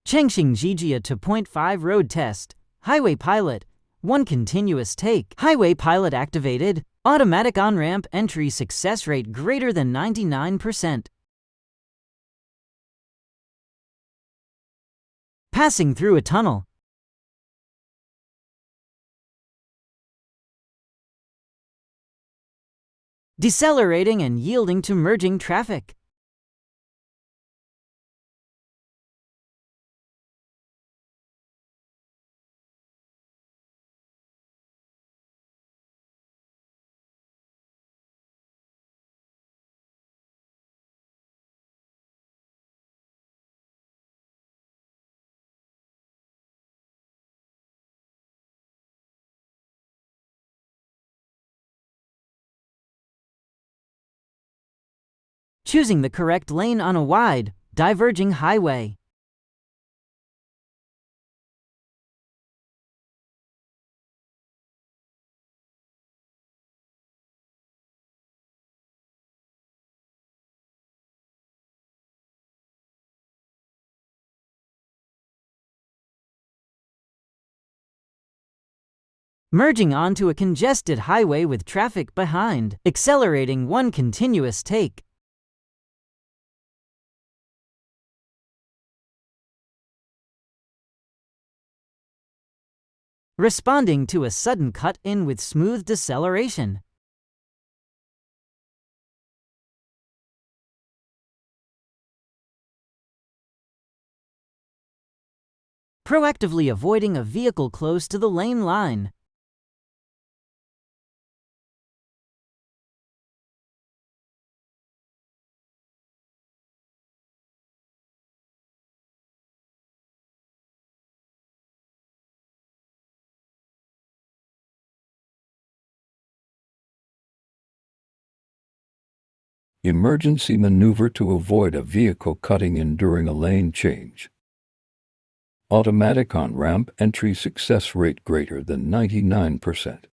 Chengxing Zhijia 2.5 road test. Highway pilot. 1 continuous take. Highway pilot activated. Automatic on-ramp entry success rate greater than 99%. Passing through a tunnel. Decelerating and yielding to merging traffic. Choosing the correct lane on a wide, diverging highway. Merging onto a congested highway with traffic behind. Accelerating 1 continuous take. Responding to a sudden cut-in with smooth deceleration. Proactively avoiding a vehicle close to the lane line. Emergency maneuver to avoid a vehicle cutting in during a lane change. Automatic on-ramp entry success rate greater than 99%.